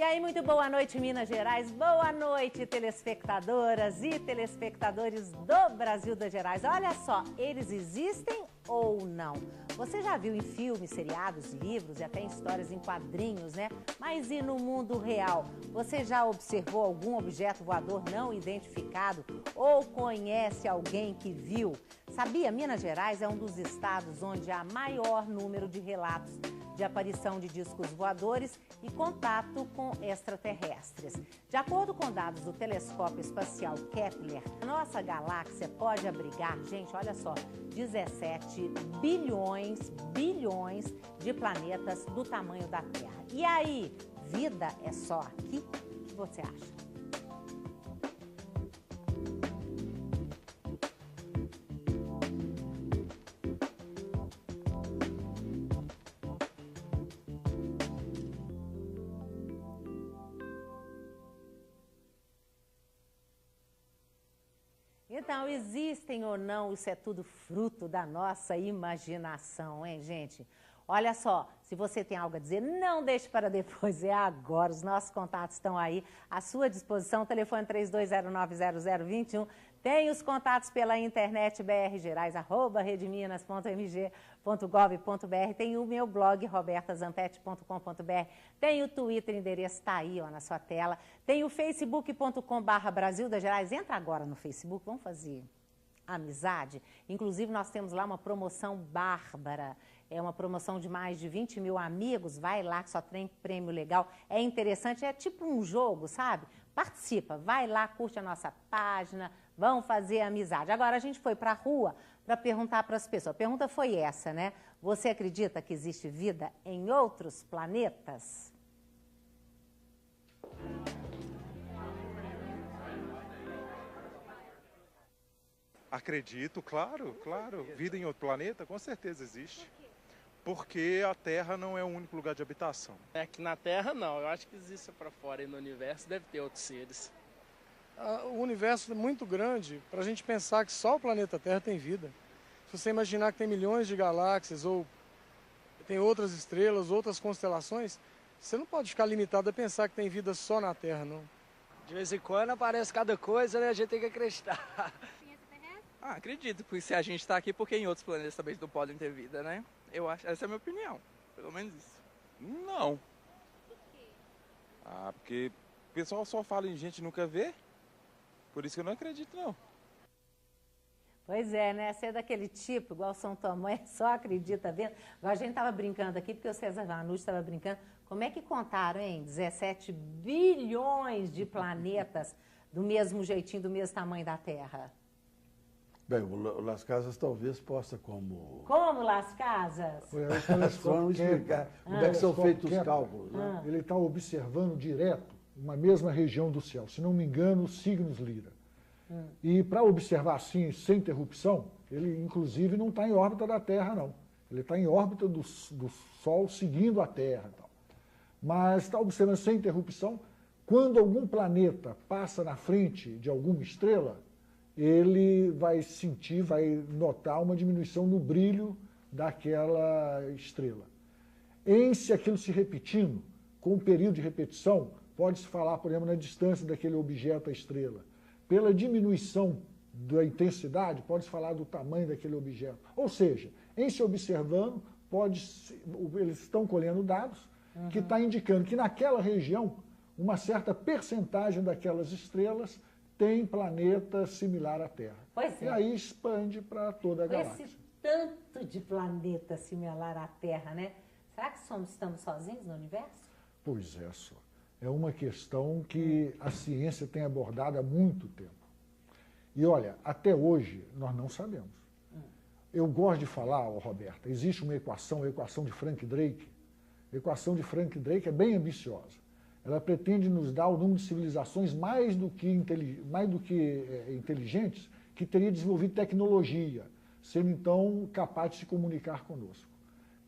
E aí, muito boa noite, Minas Gerais. Boa noite, telespectadoras e telespectadores do Brasil das Gerais. Olha só, eles existem ou não? Você já viu em filmes, seriados, livros e até em histórias em quadrinhos, né? Mas e no mundo real? Você já observou algum objeto voador não identificado ou conhece alguém que viu? Sabia? Minas Gerais é um dos estados onde há maior número de relatos de aparição de discos voadores e contato com extraterrestres. De acordo com dados do telescópio espacial Kepler, a nossa galáxia pode abrigar, gente, olha só, 17 bilhões de planetas do tamanho da Terra. E aí, vida é só aqui? O que você acha? Então, existem ou não, isso é tudo fruto da nossa imaginação, hein, gente? Olha só, se você tem algo a dizer, não deixe para depois, é agora. Os nossos contatos estão aí à sua disposição, telefone 32090021. Tem os contatos pela internet brgerais@redeminas.mg.gov.br. Tem o meu blog robertazantetti.com.br. Tem o Twitter, endereço está aí, ó, na sua tela. Tem o facebook.com/Brasil das Gerais. Entra agora no Facebook, vamos fazer amizade. Inclusive, nós temos lá uma promoção bárbara. É uma promoção de mais de 20 mil amigos. Vai lá que só tem prêmio legal. É interessante, é tipo um jogo, sabe? Participa, vai lá, curte a nossa página, vão fazer amizade. Agora, a gente foi para a rua para perguntar para as pessoas. A pergunta foi essa, né? Você acredita que existe vida em outros planetas? Acredito, claro. Vida em outro planeta, com certeza existe. Porque a Terra não é o único lugar de habitação. Aqui na Terra, não. Eu acho que existe para fora e no universo deve ter outros seres. O universo é muito grande para a gente pensar que só o planeta Terra tem vida. Se você imaginar que tem milhões de galáxias ou tem outras estrelas, outras constelações, você não pode ficar limitado a pensar que tem vida só na Terra, não. De vez em quando aparece cada coisa, né? A gente tem que acreditar. Acredito, porque se a gente está aqui, porque em outros planetas também não podem ter vida, né? Eu acho, essa é a minha opinião, pelo menos isso. Não. Por quê? Porque o pessoal só fala em gente nunca vê, por isso que eu não acredito, não. Pois é, né? Você é daquele tipo, igual São Tomé, só acredita vendo. Agora a gente estava brincando aqui, porque o César Vanucci estava brincando. Como é que contaram, hein? 17 bilhões de planetas do mesmo jeitinho, do mesmo tamanho da Terra. Bem, o Las Casas talvez possa como... Como Las Casas? Vamos explicar como é que são feitos os cálculos. Né? Ele está observando direto uma mesma região do céu, se não me engano, os signos Lira. E para observar assim, sem interrupção, ele inclusive não está em órbita da Terra, não. Ele está em órbita do Sol, seguindo a Terra. Tal. Mas está observando sem interrupção. Quando algum planeta passa na frente de alguma estrela, ele vai sentir, vai notar uma diminuição no brilho daquela estrela. Em se aquilo se repetindo, com o período de repetição, pode-se falar, por exemplo, na distância daquele objeto à estrela. Pela diminuição da intensidade, pode-se falar do tamanho daquele objeto. Ou seja, em se observando, eles estão colhendo dados que está indicando que naquela região, uma certa percentagem daquelas estrelas tem planeta similar à Terra. Pois é. E aí expande para toda a galáxia. Esse tanto de planeta similar à Terra, né? Será que estamos sozinhos no universo? Pois é, só. É uma questão que a ciência tem abordado há muito tempo. E olha, até hoje nós não sabemos. Eu gosto de falar, Roberta, existe uma equação, a equação de Frank Drake. A equação de Frank Drake é bem ambiciosa. Ela pretende nos dar o número de civilizações mais do que inteligentes que teria desenvolvido tecnologia, sendo então capaz de se comunicar conosco.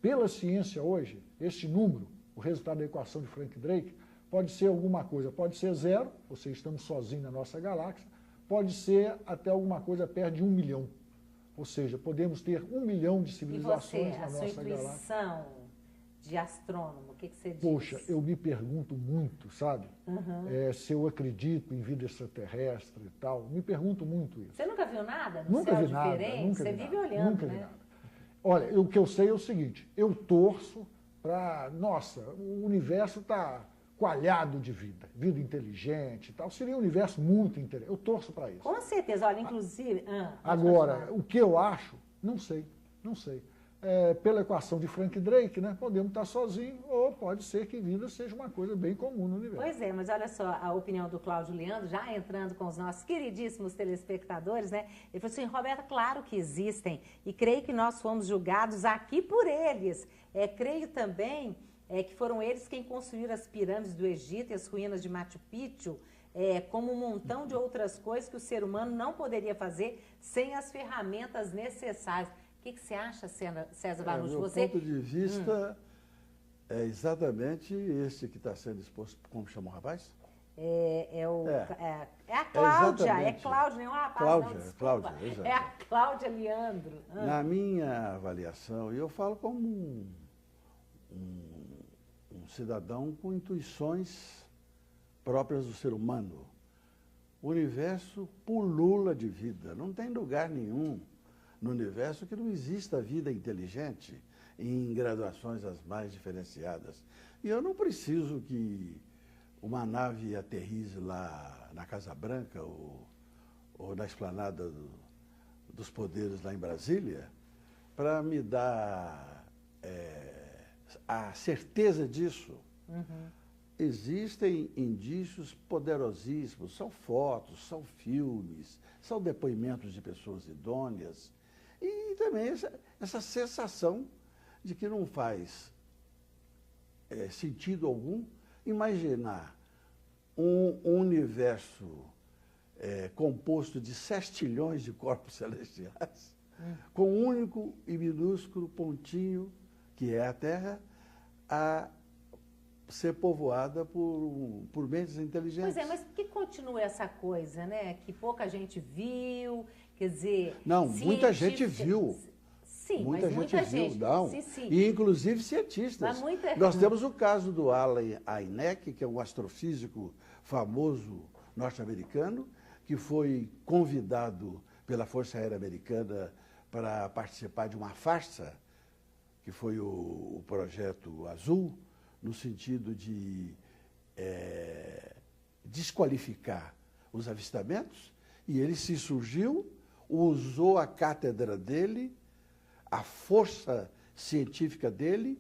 Pela ciência hoje, esse número, o resultado da equação de Frank Drake, pode ser alguma coisa, pode ser 0, ou seja, estamos sozinhos na nossa galáxia, pode ser até alguma coisa perto de 1 milhão. Ou seja, podemos ter 1 milhão de civilizações na nossa galáxia. E você, a sua intuição de astrônomo? O que você diz? Poxa, eu me pergunto muito, sabe? Se eu acredito em vida extraterrestre e tal. Me pergunto muito isso. Você nunca viu nada no Nunca céu vi nada, diferente? nunca Você vi vive nada, olhando, nunca vi né? nada. Olha, o que eu sei é o seguinte, eu torço para... Nossa, o universo está coalhado de vida, vida inteligente e tal. Seria um universo muito interessante. Eu torço para isso. Com certeza. Olha, inclusive... Agora, o que eu acho, não sei. Pela equação de Frank Drake, né? Podemos estar sozinhos ou pode ser que vida seja uma coisa bem comum no universo. Pois é, mas olha só a opinião do Cláudio Leandro, já entrando com os nossos queridíssimos telespectadores, né? Ele falou assim, Roberta, claro que existem e creio que nós fomos julgados aqui por eles. Creio também que foram eles quem construíram as pirâmides do Egito e as ruínas de Machu Picchu, como um montão de outras coisas que o ser humano não poderia fazer sem as ferramentas necessárias. O que você acha, César Vanucci? Meu ponto de vista é exatamente esse que está sendo exposto. Como chama o rapaz? É a Cláudia, Cláudia, não é um rapaz, Cláudia, não, desculpa. Cláudia, exato. É a Cláudia Leandro. Na minha avaliação, e eu falo como um cidadão com intuições próprias do ser humano, o universo pulula de vida, não tem lugar nenhum no universo que não exista vida inteligente em graduações as mais diferenciadas. E eu não preciso que uma nave aterrize lá na Casa Branca ou na Esplanada dos Poderes lá em Brasília para me dar a certeza disso. Existem indícios poderosíssimos, são fotos, são filmes, são depoimentos de pessoas idôneas. E também essa sensação de que não faz sentido algum imaginar um universo composto de 7 trilhões de corpos celestiais, com um único e minúsculo pontinho, que é a Terra, a ser povoada por mentes inteligentes. Pois é, mas por que continua essa coisa, né? Que pouca gente viu, quer dizer... Não, muita gente viu. Sim, muita mas gente muita viu, gente. não. Sim. E inclusive cientistas. Nós temos o caso do Alan Hynek, que é um astrofísico famoso norte-americano, que foi convidado pela Força Aérea Americana para participar de uma farsa, que foi o Projeto Azul, no sentido de desqualificar os avistamentos, e ele se surgiu, usou a cátedra dele, a força científica dele,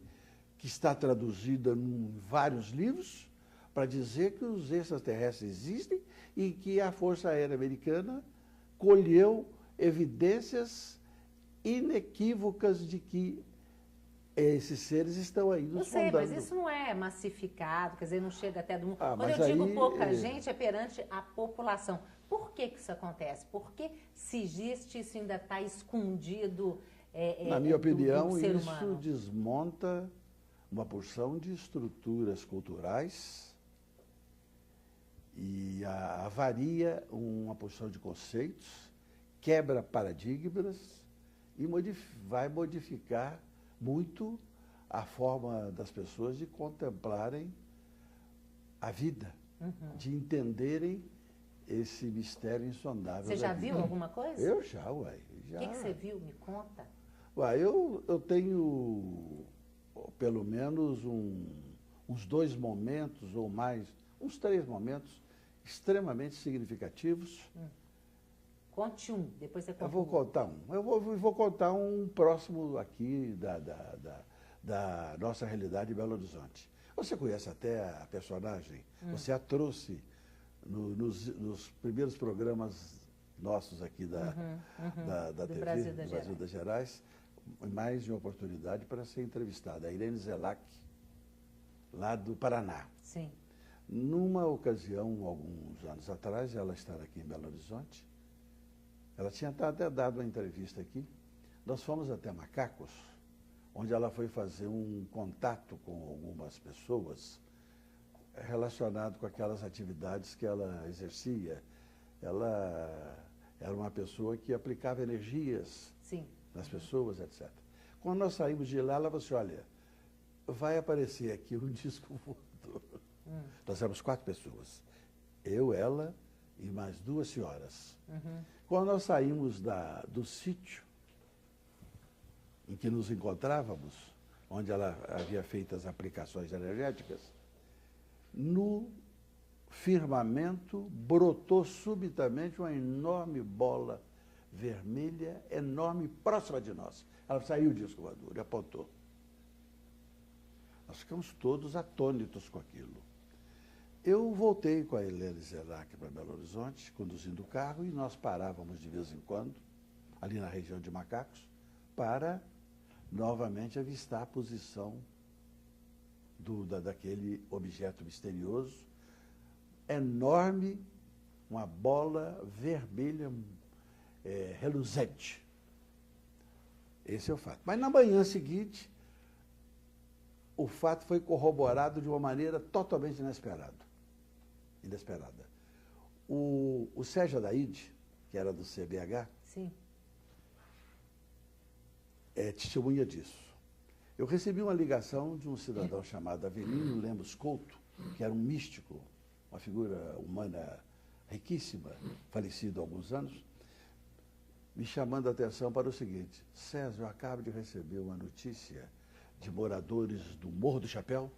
que está traduzida em vários livros, para dizer que os extraterrestres existem e que a Força Aérea Americana colheu evidências inequívocas de que esses seres estão aí nos sondando. Eu sei, mas sondando. isso não é massificado, quer dizer, não chega até do mundo. Quando eu mas digo aí, pouca gente, é perante a população. Por que isso acontece? Porque se existe, isso ainda está escondido na minha opinião, do ser isso humano. desmonta uma porção de estruturas culturais e avaria uma porção de conceitos, quebra paradigmas e vai modificar muito a forma das pessoas de contemplarem a vida, de entenderem esse mistério insondável. Você já viu alguma coisa? Eu já, uai. O que você viu? Me conta. Uai, eu tenho pelo menos uns 2 momentos ou mais, uns 3 momentos extremamente significativos. Conte um, depois você conta. Eu vou contar um. Eu vou contar um próximo aqui da nossa realidade em Belo Horizonte. Você conhece até a personagem, você a trouxe nos primeiros programas nossos aqui da TV, Brasil do Brasil das Gerais, mais de uma oportunidade para ser entrevistada. A Irene Zelac, lá do Paraná. Sim. Numa ocasião, alguns anos atrás, ela estava aqui em Belo Horizonte. Ela tinha até dado uma entrevista aqui. Nós fomos até Macacos, onde ela foi fazer um contato com algumas pessoas relacionado com aquelas atividades que ela exercia. Ela era uma pessoa que aplicava energias nas pessoas, etc. Quando nós saímos de lá, ela falou assim, olha, vai aparecer aqui um disco voador. Nós éramos 4 pessoas. Eu, ela e mais 2 senhoras. Quando nós saímos do sítio em que nos encontrávamos, onde ela havia feito as aplicações energéticas, no firmamento brotou subitamente uma enorme bola vermelha, enorme, próxima de nós. Ela saiu do disco voador e apontou. Nós ficamos todos atônitos com aquilo. Eu voltei com a Helene Zerac para Belo Horizonte, conduzindo o carro, e nós parávamos de vez em quando, ali na região de Macacos, para novamente avistar a posição daquele objeto misterioso, enorme, uma bola vermelha reluzente. Esse é o fato. Mas na manhã seguinte, o fato foi corroborado de uma maneira totalmente inesperada. O Sérgio Adaide, que era do CBH, Sim. é testemunha disso. Eu recebi uma ligação de um cidadão chamado Avelino Lemos Couto, que era um místico, uma figura humana riquíssima, falecido há alguns anos, me chamando a atenção para o seguinte: César, eu acabo de receber uma notícia de moradores do Morro do Chapéu,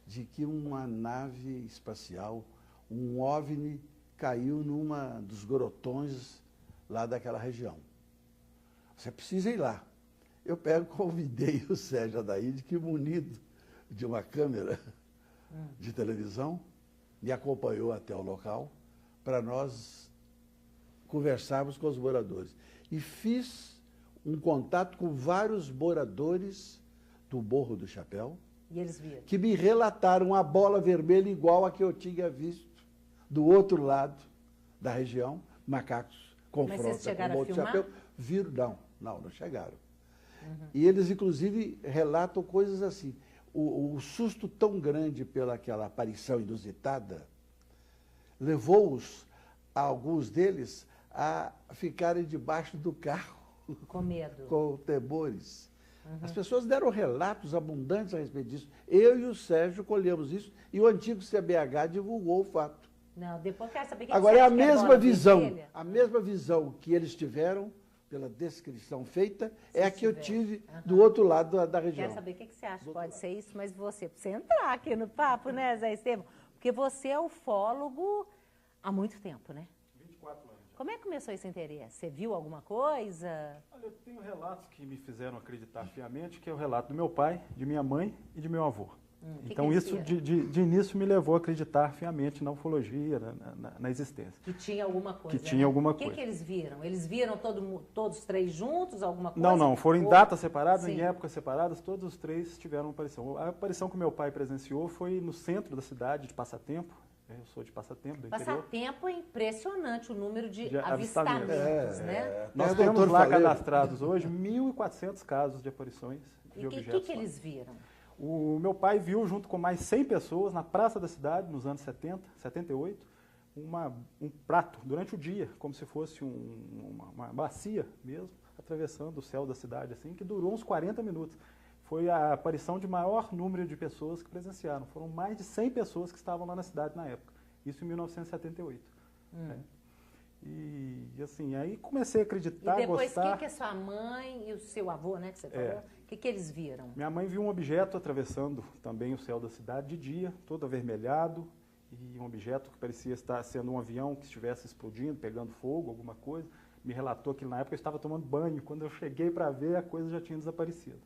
de que uma nave espacial, um OVNI, caiu numa dos grotões lá daquela região. Você precisa ir lá. Eu convidei o Sérgio Adaide, que munido de uma câmera de televisão, me acompanhou até o local para nós conversarmos com os moradores. E fiz um contato com vários moradores do Morro do Chapéu, E eles viram. que me relataram uma bola vermelha igual a que eu tinha visto do outro lado da região. Macacos confrontam com o chegaram a Morro do filmar? Chapéu. Viram? Não chegaram. E eles, inclusive, relatam coisas assim. O susto tão grande pelaquela aparição inusitada levou-os, alguns deles, a ficarem debaixo do carro. Com medo. Com temores. As pessoas deram relatos abundantes a respeito disso. Eu e o Sérgio colhemos isso e o antigo CBH divulgou o fato. Não, depois quero saber o que Agora, você é a acha que é mesma bola visão. vermelha? A mesma visão que eles tiveram, pela descrição feita, é a que eu tive do outro lado da região. Quero saber o que você acha. Pode ser isso, mas você precisa entrar aqui no papo, né, Zé Estevam? Porque você é ufólogo há muito tempo, né? 24 anos. Como é que começou esse interesse? Você viu alguma coisa? Olha, eu tenho relatos que me fizeram acreditar fiamente, que é o relato do meu pai, de minha mãe e de meu avô. Então que isso de início me levou a acreditar fiamente na ufologia, na existência. Que tinha alguma coisa. Que tinha alguma O que coisa. que eles viram? Eles viram todos os 3 juntos, alguma coisa? Não, foram em Ou- datas separadas, Sim. em épocas separadas, todos os 3 tiveram uma aparição. A aparição que meu pai presenciou foi no centro da cidade, de Passatempo. Eu sou de Passatempo, do interior. Passatempo é impressionante o número de De avistamentos, avistamentos. né? Nós o temos doutor lá Faleiro. cadastrados hoje 1.400 casos de aparições de E o que, objetos. que lá. eles viram? O meu pai viu, junto com mais 100 pessoas, na praça da cidade, nos anos 70, 78, um prato, durante o dia, como se fosse uma bacia mesmo, atravessando o céu da cidade, assim, que durou uns 40 minutos. Foi a aparição de maior número de pessoas que presenciaram. Foram mais de 100 pessoas que estavam lá na cidade na época. Isso em 1978. Né? E assim, aí comecei a acreditar, E depois, gostar. quem que é sua mãe e o seu avô, né, que você falou? O que eles viram? Minha mãe viu um objeto atravessando também o céu da cidade de dia, todo avermelhado, e um objeto que parecia estar sendo um avião que estivesse explodindo, pegando fogo, alguma coisa. Me relatou que na época eu estava tomando banho. Quando eu cheguei para ver, a coisa já tinha desaparecido.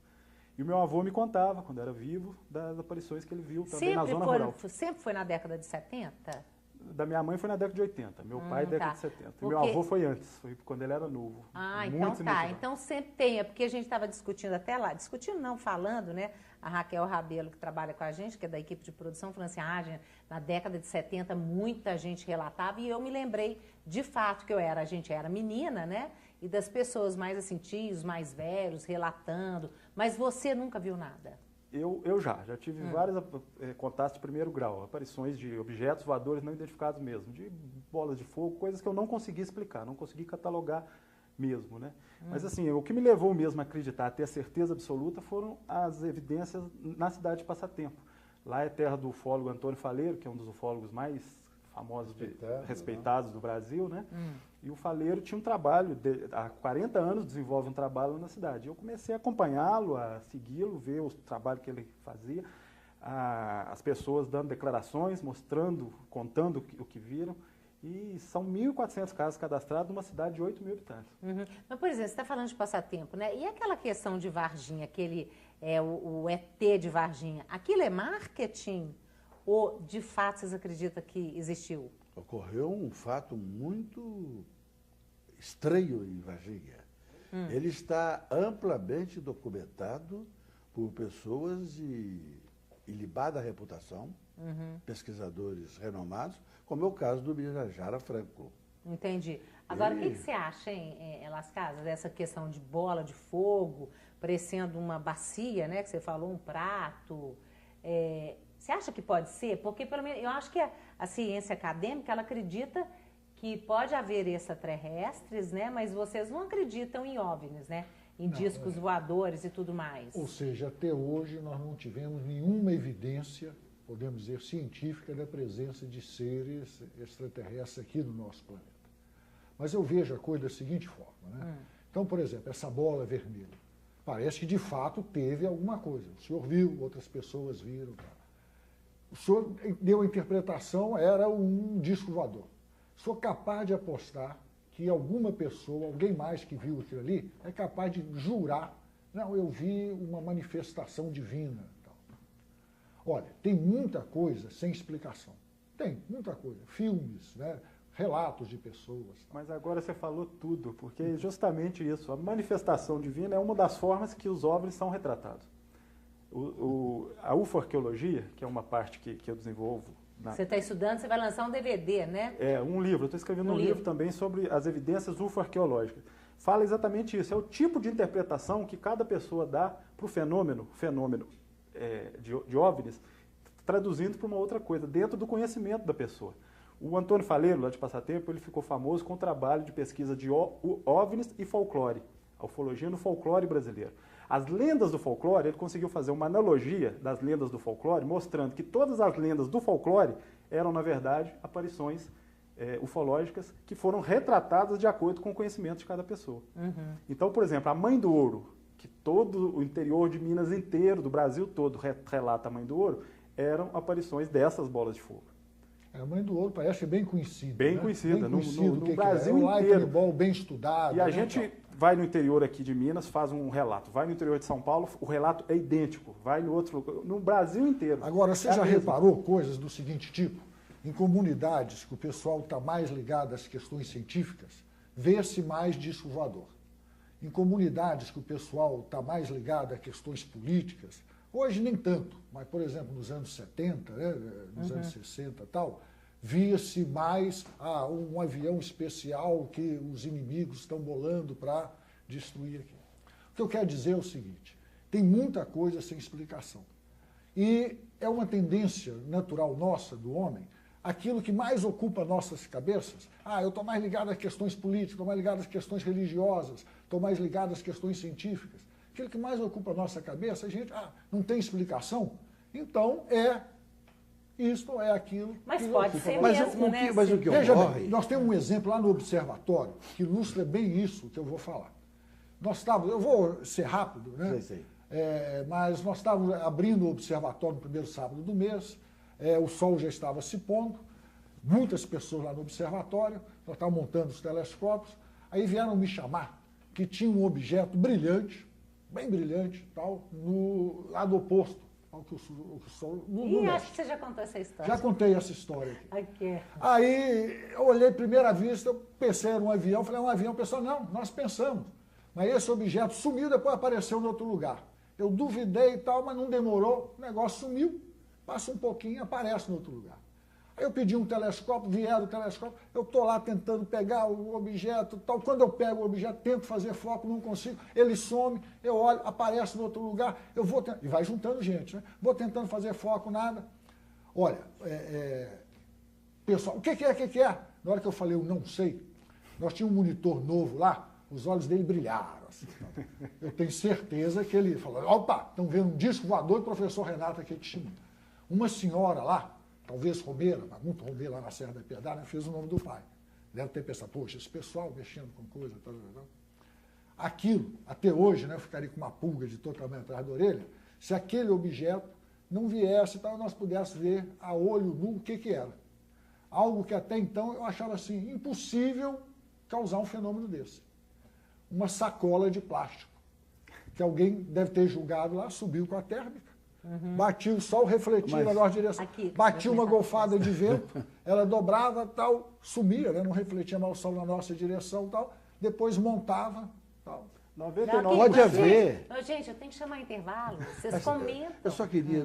E o meu avô me contava, quando era vivo, das aparições que ele viu também na zona rural. Sempre foi na década de 70? Da minha mãe foi na década de 80, meu pai década tá. de 70. Porque- E meu avô foi antes, foi quando ele era novo. Então muito tá. novo. Então sempre tem, é porque a gente estava discutindo até lá, discutindo não, falando, né? A Raquel Rabelo, que trabalha com a gente, que é da equipe de produção, falando assim, na década de 70 muita gente relatava, e eu me lembrei de fato que a gente era menina, né? E das pessoas mais assim, tios, mais velhos, relatando, mas você nunca viu nada. Eu já tive vários contatos de primeiro grau, aparições de objetos voadores não identificados mesmo, de bolas de fogo, coisas que eu não consegui explicar, não consegui catalogar mesmo, né? Mas assim, o que me levou mesmo a acreditar, a ter a certeza absoluta, foram as evidências na cidade de Passatempo. Lá é terra do ufólogo Antônio Faleiro, que é um dos ufólogos mais famosos, respeitados do Brasil, né? E o Faleiro tinha um trabalho, há 40 anos desenvolve um trabalho na cidade. Eu comecei a acompanhá-lo, a segui-lo, ver o trabalho que ele fazia, as pessoas dando declarações, mostrando, contando o que viram. E são 1.400 casos cadastrados numa cidade de 8 mil habitantes. Mas, por exemplo, você está falando de Passatempo, né? E aquela questão de Varginha, aquele o ET de Varginha, aquilo é marketing ou, de fato, vocês acreditam que existiu? Ocorreu um fato muito estranho em Varginha. Ele está amplamente documentado por pessoas de ilibada reputação, pesquisadores renomados, como é o caso do Birajara Franco. Entendi. Agora, o que você acha, Las Casas, dessa questão de bola de fogo, parecendo uma bacia, né, que você falou, um prato? Você acha que pode ser? Porque, pelo menos, eu acho que a ciência acadêmica, ela acredita que pode haver extraterrestres, né, mas vocês não acreditam em OVNIs, né? Em discos voadores e tudo mais. Ou seja, até hoje nós não tivemos nenhuma evidência, podemos dizer, científica da presença de seres extraterrestres aqui no nosso planeta. Mas eu vejo a coisa da seguinte forma, né? Então, por exemplo, essa bola vermelha, parece que de fato teve alguma coisa. O senhor viu, outras pessoas viram. O senhor deu a interpretação, era um disco voador. Sou capaz de apostar que alguma pessoa, alguém mais que viu aquilo ali, é capaz de jurar, não, eu vi uma manifestação divina. Olha, tem muita coisa sem explicação. Tem muita coisa. Filmes, né? Relatos de pessoas. Mas agora você falou tudo, porque é justamente isso. A manifestação divina é uma das formas que os OVNIs são retratados. A ufoarqueologia, que é uma parte que eu desenvolvo... Você está estudando, você vai lançar um DVD, né? Um livro. Eu estou escrevendo um livro também sobre as evidências ufoarqueológicas. Fala exatamente isso. É o tipo de interpretação que cada pessoa dá para o fenômeno de OVNIs, traduzindo para uma outra coisa, dentro do conhecimento da pessoa. O Antônio Faleiro, lá de Passatempo, ele ficou famoso com o trabalho de pesquisa de OVNIs e folclore, a ufologia no folclore brasileiro. As lendas do folclore, ele conseguiu fazer uma analogia das lendas do folclore, mostrando que todas as lendas do folclore eram, na verdade, aparições ufológicas que foram retratadas de acordo com o conhecimento de cada pessoa. Então, por exemplo, a Mãe do Ouro, que todo o interior de Minas inteiro, do Brasil todo, relata a Mãe do Ouro, eram aparições dessas bolas de fogo. A Mãe do Ouro parece bem conhecida. Bem conhecida, no no Brasil inteiro. inteiro. É um ball bem estudado. E a gente vai no interior aqui de Minas, faz um relato. Vai no interior de São Paulo, o relato é idêntico. Vai no outro, no Brasil inteiro. Agora, você já reparou coisas do seguinte tipo? Em comunidades que o pessoal está mais ligado às questões científicas, vê-se mais disco voador. Em comunidades que o pessoal está mais ligado a questões políticas, hoje nem tanto, mas, por exemplo, nos anos 70, né, nos anos 60 e tal, via-se mais um avião especial que os inimigos estão bolando para destruir aqui. O que eu quero dizer é o seguinte, tem muita coisa sem explicação. E é uma tendência natural nossa, do homem, aquilo que mais ocupa nossas cabeças. Eu estou mais ligado às questões políticas, estou mais ligado às questões religiosas, estou mais ligado às questões científicas. Aquilo que mais ocupa a nossa cabeça, a gente, não tem explicação, então isto é aquilo. Mas que pode ser mesmo, né? Mas o que Veja ocorre... bem, nós temos um exemplo lá no observatório que ilustra bem isso que eu vou falar. Nós estávamos, eu vou ser rápido, né? Sei. Mas nós estávamos abrindo o observatório no primeiro sábado do mês, o sol já estava se pondo, muitas pessoas lá no observatório, nós estávamos montando os telescópios, aí vieram me chamar que tinha um objeto brilhante, bem brilhante, tal, no lado oposto ao que o sol... acho que você já contou essa história. Já contei essa história aqui. Okay. Aí eu olhei primeira vista, eu pensei era um avião, falei, um avião, o pessoal, não, nós pensamos. Mas esse objeto sumiu, depois apareceu em outro lugar. Eu duvidei e tal, mas não demorou, o negócio sumiu, passa um pouquinho, aparece em outro lugar. Aí eu pedi um telescópio, vieram o telescópio, eu estou lá tentando pegar o objeto, tal. Quando eu pego o objeto, tento fazer foco, não consigo, ele some, eu olho, aparece em outro lugar, eu vou tentando, e vai juntando gente, né? Vou tentando fazer foco, nada. Olha, pessoal, o que é? Na hora que eu falei, eu não sei, nós tínhamos um monitor novo lá, Os olhos dele brilharam. Assim, eu tenho certeza que ele falou, opa, estão vendo um disco voador do professor Renato aqui de Testemunha. Uma senhora lá, talvez romeira, mas muito romeira lá na Serra da Piedade, fez o nome do pai. Deve ter pensado, poxa, esse pessoal mexendo com coisa, tal. Aquilo, até hoje, né, eu ficaria com uma pulga de totalmente atrás da orelha, se aquele objeto não viesse, então nós pudéssemos ver a olho nu o que era. Algo que até então eu achava assim, impossível causar um fenômeno desse. Uma sacola de plástico, que alguém deve ter julgado lá, subiu com a térmica, batia o sol, refletia na nossa direção, batia uma golfada de vento, ela dobrava, tal, sumia, né, não refletia mais o sol na nossa direção, tal, depois montava, tal. 99. Pode haver. Gente, eu tenho que chamar intervalo, vocês comentam. Eu só queria,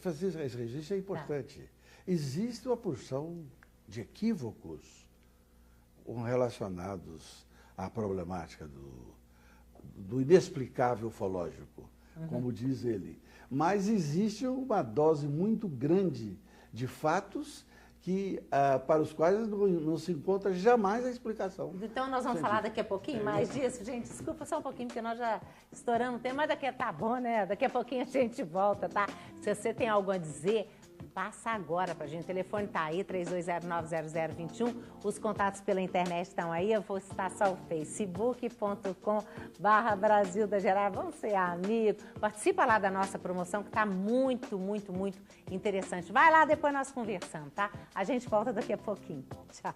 fazer esse registro, é importante. Existe uma porção de equívocos relacionados à problemática do inexplicável ufológico, como diz ele. Mas existe uma dose muito grande de fatos que, para os quais não se encontra jamais a explicação. Então nós vamos falar daqui a pouquinho mais disso. Gente, desculpa só um pouquinho, porque nós já estouramos o tempo, mas daqui a tá bom, né? Daqui a pouquinho a gente volta, tá? Se você tem algo a dizer, passa agora pra gente. O telefone tá aí, 3209-0021. Os contatos pela internet estão aí. Eu vou citar só o facebook.com/Brasil da Gerais. Vamos ser amigos. Participa lá da nossa promoção, que tá muito, muito, muito interessante. Vai lá, depois nós conversamos, tá? A gente volta daqui a pouquinho. Tchau.